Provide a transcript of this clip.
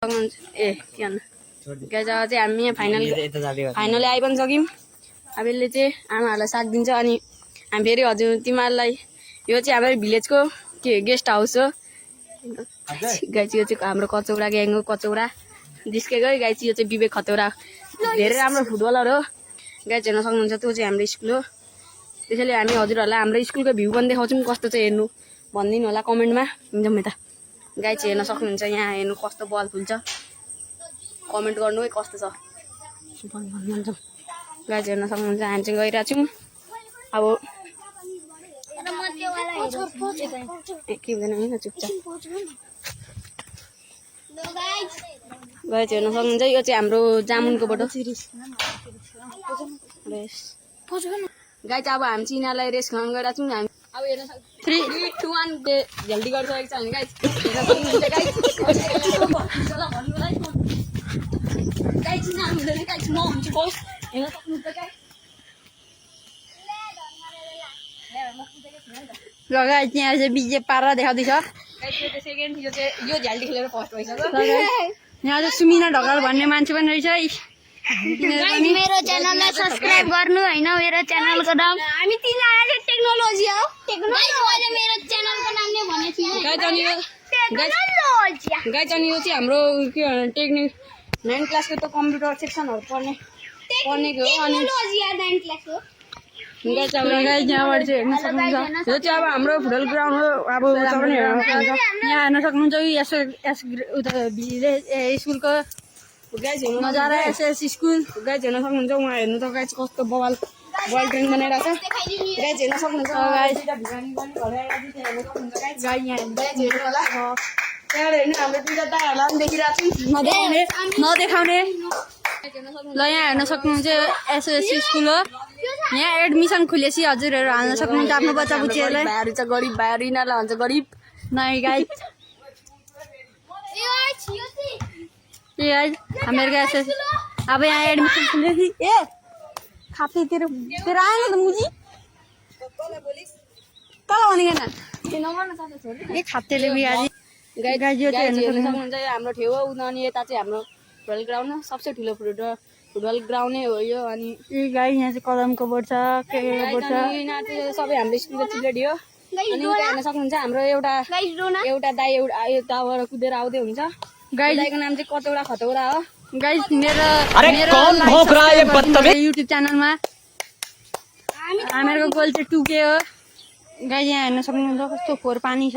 ए के भन्नु गाइज अब चाहिँ हामी यहाँ फाइनली आइ पनि सक्यौँ। अब यसले चाहिँ आमाहरूलाई साथ दिन्छ। अनि हामी फेरि हजुर तिमीहरूलाई यो चाहिँ हाम्रो भिलेजको के गेस्ट हाउस हो गाइज। यो चाहिँ हाम्रो कचौरा ग्याङ हो, कचौरा जिस्केको है गाइज। यो चाहिँ विवेक खतौरा धेरै राम्रो फुटबलर हो गाइज, हेर्न सक्नुहुन्छ। त्यो चाहिँ हाम्रो स्कुल हो। त्यसैले हामी हजुरहरूलाई हाम्रो स्कुलको भ्यू पनि देखाउँछौँ, कस्तो चाहिँ हेर्नु भनिदिनु होला कमेन्टमा। जाउँ यता गाइज, हेर्न सक्नुहुन्छ। यहाँ हेर्नु कस्तो बल फुल्छ, कमेन्ट गर्नु है कस्तो छ भन्छ गाइज। हेर्न सक्नुहुन्छ हामी चाहिँ गइरहेको छौँ। अब के हुँदैन चुपचाप गाइज। हेर्न सक्नुहुन्छ यो चाहिँ हाम्रो जामुनको फोटो गाइज। अब हामी चाहिँ यिनीहरूलाई रेस खुवाउनु गइरहेको छौँ। हामी अब हेर्न 3, 2, 1 झल्डी गरिसकेको छ भने गाइज। हेर्न सक्नुहुन्छ गाइज गाइज म हुन्छु बस। हेर्न सक्नुहुन्छ गाइज। ल गाइज यहाँ चाहिँ विजय पारा देखाउँदैछ। गाइज यो चाहिँ सेकेन्ड, यो चाहिँ यो झ्याल्टी खेलेर फर्स्ट भइसक्यो। यहाँ चाहिँ सुमिना ढकाल भन्ने मान्छे पनि रहेछ। मेरो च्यानललाई सब्स्क्राइब गर्नु हैन। मेरो च्यानलको नाम हामी तिनीहरुले टेक्नोलोजी हो। टेक्नोलोजी मेरो च्यानलको नाम नै भनेको छु गाइज। अनि यो टेक्नोलोजी गाइज अनि यो चाहिँ हाम्रो के भन्छ टेक्निक 9 क्लासको त कम्प्युटर सेक्सनहरु पढ्नेको हो। अनि 9 क्लासको गाइज अब गाइज यहाँबाट चाहिँ हेर्न सक्नुहुन्छ। यो चाहिँ अब हाम्रो फुटबल ग्राउन्ड हो। अब सबैले हेर्न सक्नुहुन्छ। यहाँ हेर्न सक्नुहुन्छ एस उता भिलेज स्कुलको गाइज हेर्नु नजारा एसएस स्कुल। गाइज हेर्न सक्नुहुन्छ। उहाँ हेर्नु त गाइज कस्तो बल ट्रेन बनाइरहेको छ गाइज। हेर्न सक्नुहुन्छ गाइज। गाइज यहाँ गाइज हेर्नु होला त्यहाँबाट हेर्नु हाम्रो दुईटा दाइहरूलाई पनि देखिरहेको छौँ नदेखाउने। ल यहाँ हेर्न सक्नुहुन्छ एसएस स्कुल हो। यहाँ एडमिसन खुलेपछि हजुरहरू हाल्न सक्नुहुन्छ आफ्नो बच्चा बुच्चीहरूलाई। भाइहरू चाहिँ गरिब भाइहरू यिनीहरूलाई भन्छ गरिब नै गाइज। ए गाइज हामीहरूको एसएस अब यहाँ एडमिसन खुलेपछि ए खाते तेरो तेरो आएन त मुजी तल भनेको ए खातेले बिहारी गाइज। यो चाहिँ हेर्न सक्नुहुन्छ यो हाम्रो ठाउँ हो। अनि यता चाहिँ हाम्रो फुटबल ग्राउन्ड हो, सबसे ठुलो फुटबल ग्राउन्ड नै हो यो। अनि गाइज यहाँ चाहिँ कदमको बोर्ड छ, के बोर्ड छ। यिनीहरू चाहिँ सबै हाम्रो स्कुलको चिल्ड्रेन हो। अनि हेर्न सक्नुहुन्छ हाम्रो एउटा दाइ यताबाट कुदेर आउँदै हुन्छ। गाइज दाइको नाम चाहिँ कचौरा खतौरा हो गाइज। मेरो युट्युब च्यानलमा हामीहरूको गोल चाहिँ 2K हो गाइज। यहाँ हेर्न सक्नुहुन्छ कस्तो फोहोर पानी छ।